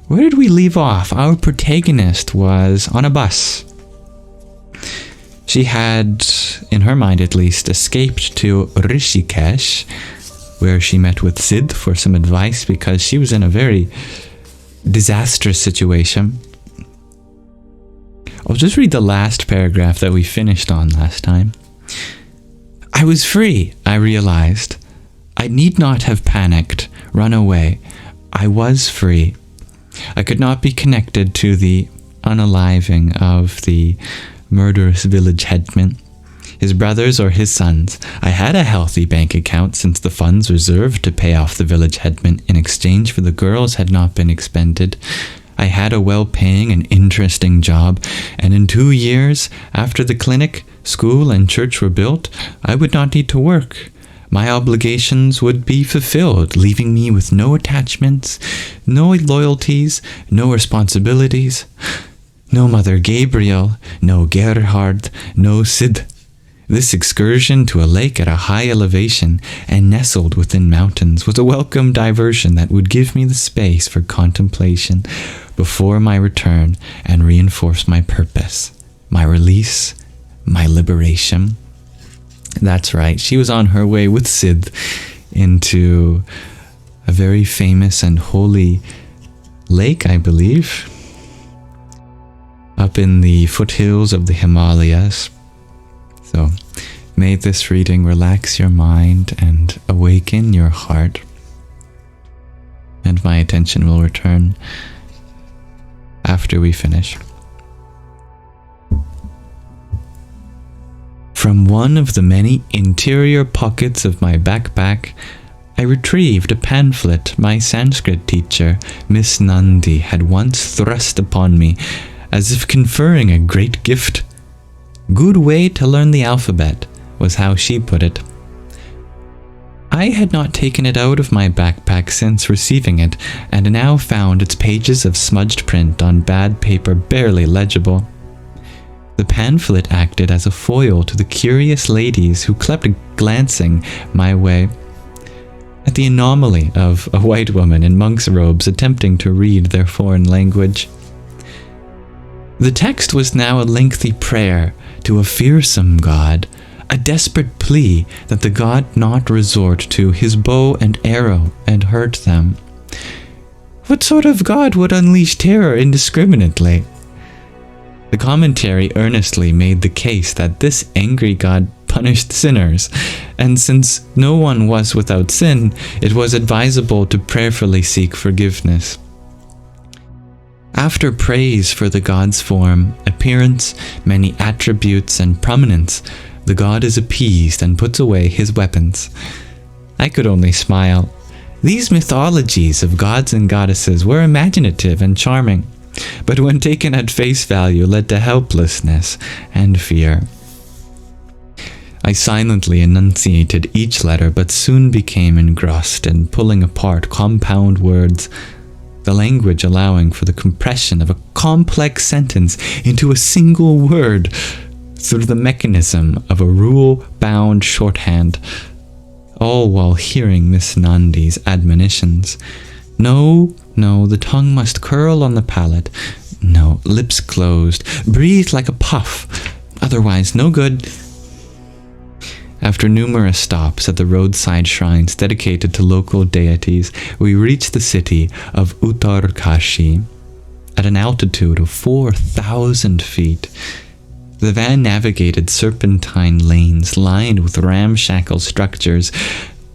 Where did we leave off? Our protagonist was on a bus. She had, in her mind at least, escaped to Rishikesh, where she met with Sid for some advice because she was in a very disastrous situation. I'll just read the last paragraph that we finished on last time. I was free, I realized. I need not have panicked, run away. I was free. I could not be connected to the unaliving of the murderous village headman, his brothers or his sons. I had a healthy bank account since the funds reserved to pay off the village headman in exchange for the girls had not been expended. I had a well-paying and interesting job, and in 2 years, after the clinic, school, and church were built, I would not need to work. My obligations would be fulfilled, leaving me with no attachments, no loyalties, no responsibilities. No Mother Gabriel, no Gerhard, no Sid. This excursion to a lake at a high elevation and nestled within mountains was a welcome diversion that would give me the space for contemplation before my return and reinforce my purpose, my release, my liberation. That's right, she was on her way with Sid into a very famous and holy lake, I believe, up in the foothills of the Himalayas. So may this reading relax your mind and awaken your heart. And my attention will return after we finish. From one of the many interior pockets of my backpack, I retrieved a pamphlet my Sanskrit teacher, Miss Nandi, had once thrust upon me, as if conferring a great gift. Good way to learn the alphabet, was how she put it. I had not taken it out of my backpack since receiving it, and now found its pages of smudged print on bad paper barely legible. The pamphlet acted as a foil to the curious ladies who kept glancing my way at the anomaly of a white woman in monk's robes attempting to read their foreign language. The text was now a lengthy prayer to a fearsome god, a desperate plea that the god not resort to his bow and arrow and hurt them. What sort of god would unleash terror indiscriminately? The commentary earnestly made the case that this angry god punished sinners, and since no one was without sin, it was advisable to prayerfully seek forgiveness. After praise for the god's form, appearance, many attributes, and prominence, the god is appeased and puts away his weapons. I could only smile. These mythologies of gods and goddesses were imaginative and charming, but when taken at face value led to helplessness and fear. I silently enunciated each letter, but soon became engrossed in pulling apart compound words, the language allowing for the compression of a complex sentence into a single word through the mechanism of a rule-bound shorthand, all while hearing Miss Nandi's admonitions. No, the tongue must curl on the palate. No, lips closed. Breathe like a puff. Otherwise, no good. After numerous stops at the roadside shrines dedicated to local deities, we reached the city of Uttarkashi at an altitude of 4,000 feet. The van navigated serpentine lanes lined with ramshackle structures,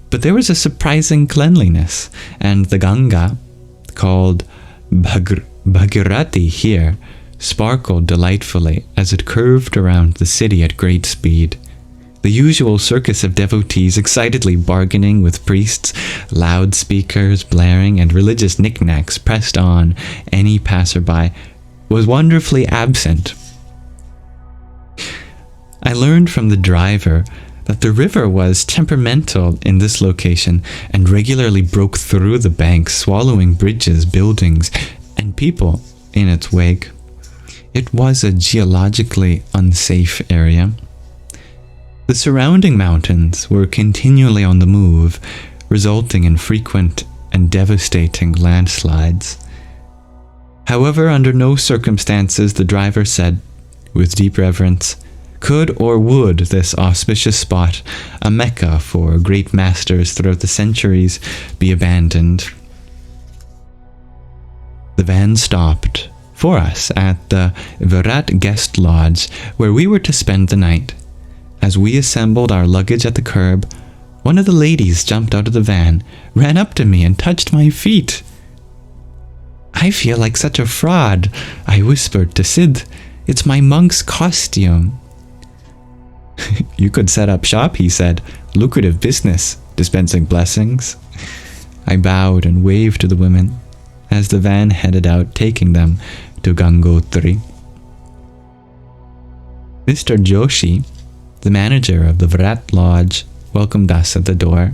but there was a surprising cleanliness, and the Ganga, called Bhagirati here, sparkled delightfully as it curved around the city at great speed. The usual circus of devotees excitedly bargaining with priests, loudspeakers blaring, and religious knickknacks pressed on any passerby was wonderfully absent. I learned from the driver that the river was temperamental in this location and regularly broke through the banks, swallowing bridges, buildings, and people in its wake. It was a geologically unsafe area. The surrounding mountains were continually on the move, resulting in frequent and devastating landslides. However, under no circumstances, the driver said, with deep reverence, could or would this auspicious spot, a Mecca for great masters throughout the centuries, be abandoned. The van stopped for us at the Virat guest lodge where we were to spend the night. As we assembled our luggage at the curb, one of the ladies jumped out of the van, ran up to me and touched my feet. I feel like such a fraud, I whispered to Sid. It's my monk's costume. You could set up shop, he said. Lucrative business, dispensing blessings. I bowed and waved to the women as the van headed out, taking them to Gangotri. Mr. Joshi, the manager of the Virat Lodge, welcomed us at the door.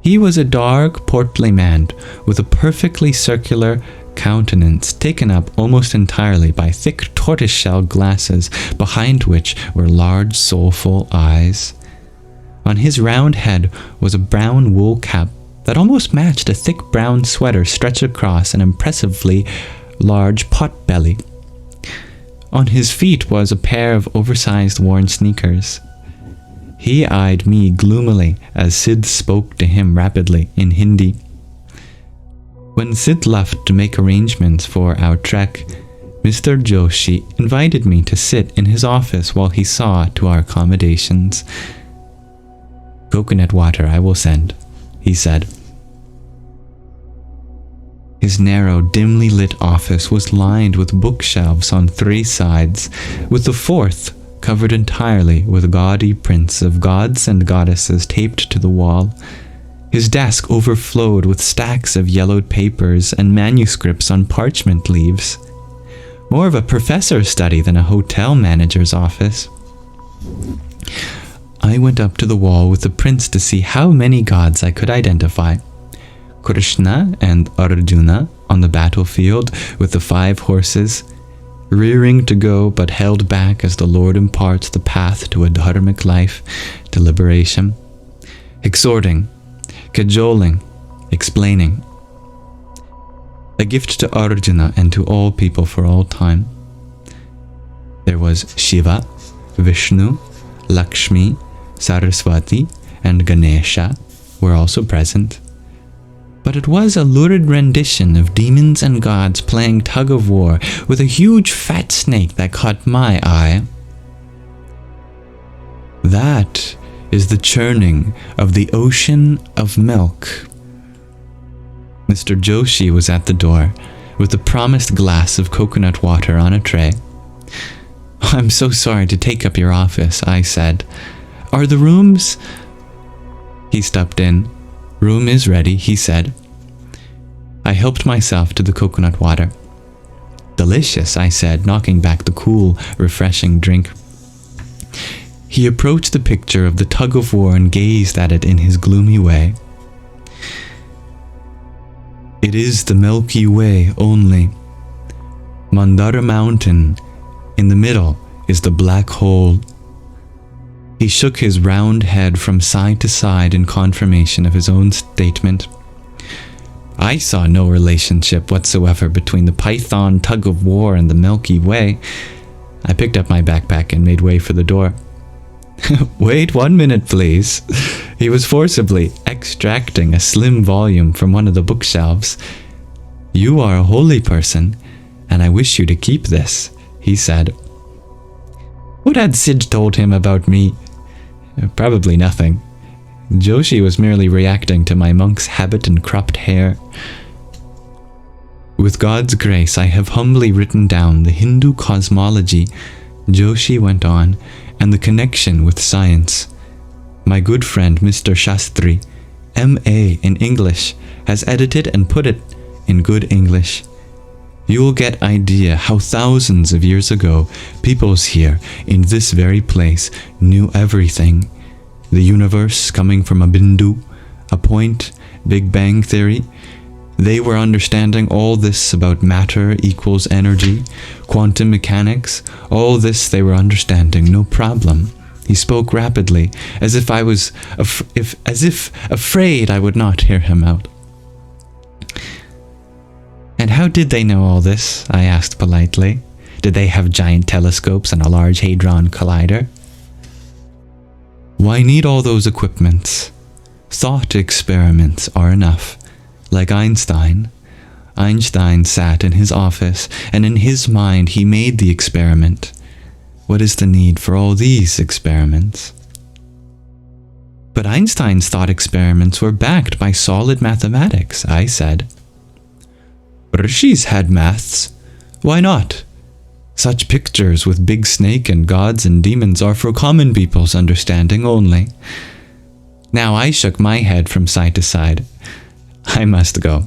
He was a dark, portly man with a perfectly circular countenance taken up almost entirely by thick tortoiseshell glasses, behind which were large, soulful eyes. On his round head was a brown wool cap that almost matched a thick brown sweater stretched across an impressively large pot belly. On his feet was a pair of oversized worn sneakers. He eyed me gloomily as Sid spoke to him rapidly in Hindi. When Sid left to make arrangements for our trek, Mr. Joshi invited me to sit in his office while he saw to our accommodations. Coconut water I will send, he said. His narrow, dimly lit office was lined with bookshelves on 3 sides, with the 4th covered entirely with gaudy prints of gods and goddesses taped to the wall. His desk overflowed with stacks of yellowed papers and manuscripts on parchment leaves. More of a professor's study than a hotel manager's office. I went up to the wall with the prints to see how many gods I could identify. Krishna and Arjuna on the battlefield with the 5 horses, rearing to go but held back as the Lord imparts the path to a dharmic life, to liberation. Exhorting, cajoling, explaining. A gift to Arjuna and to all people for all time. There was Shiva, Vishnu, Lakshmi, Sarasvati, and Ganesha were also present. But it was a lurid rendition of demons and gods playing tug-of-war with a huge fat snake that caught my eye. That is the churning of the ocean of milk. Mr. Joshi was at the door with the promised glass of coconut water on a tray. I'm so sorry to take up your office, I said. Are the rooms? He stepped in. Room is ready, he said. I helped myself to the coconut water. Delicious, I said, knocking back the cool, refreshing drink. He approached the picture of the tug-of-war and gazed at it in his gloomy way. It is the Milky Way only. Mandara Mountain. In the middle is the black hole. He shook his round head from side to side in confirmation of his own statement. I saw no relationship whatsoever between the Python tug-of-war and the Milky Way. I picked up my backpack and made way for the door. Wait 1 minute, please. He was forcibly extracting a slim volume from one of the bookshelves. You are a holy person, and I wish you to keep this, he said. What had Sid told him about me? Probably nothing. Joshi was merely reacting to my monk's habit and cropped hair. With God's grace, I have humbly written down the Hindu cosmology, Joshi went on, and the connection with science. My good friend Mr. Shastri, M.A. in English, has edited and put it in good English. You will get idea how thousands of years ago, peoples here in this very place knew everything. The universe coming from a bindu, a point, Big Bang theory. They were understanding all this about matter equals energy, quantum mechanics. All this they were understanding, no problem. He spoke rapidly, as if afraid I would not hear him out. And how How did they know all this? I asked politely. Did they have giant telescopes and a large hadron collider? Why need all those equipments? Thought experiments are enough. Like Einstein. Einstein sat in his office, and in his mind he made the experiment. What is the need for all these experiments? But Einstein's thought experiments were backed by solid mathematics, I said. Rishis had maths. Why not? Such pictures with big snake and gods and demons are for common people's understanding only. Now I shook my head from side to side. I must go.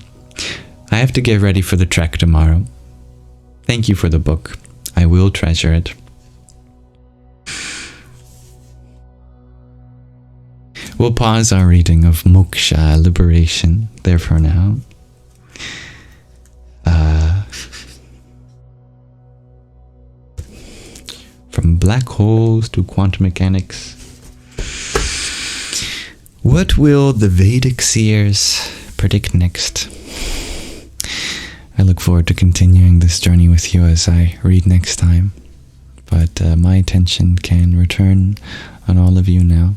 I have to get ready for the trek tomorrow. Thank you for the book. I will treasure it. We'll pause our reading of Moksha, liberation, there for now. From black holes to quantum mechanics. What will the Vedic seers predict next? I look forward to continuing this journey with you as I read next time. But my attention can return on all of you now.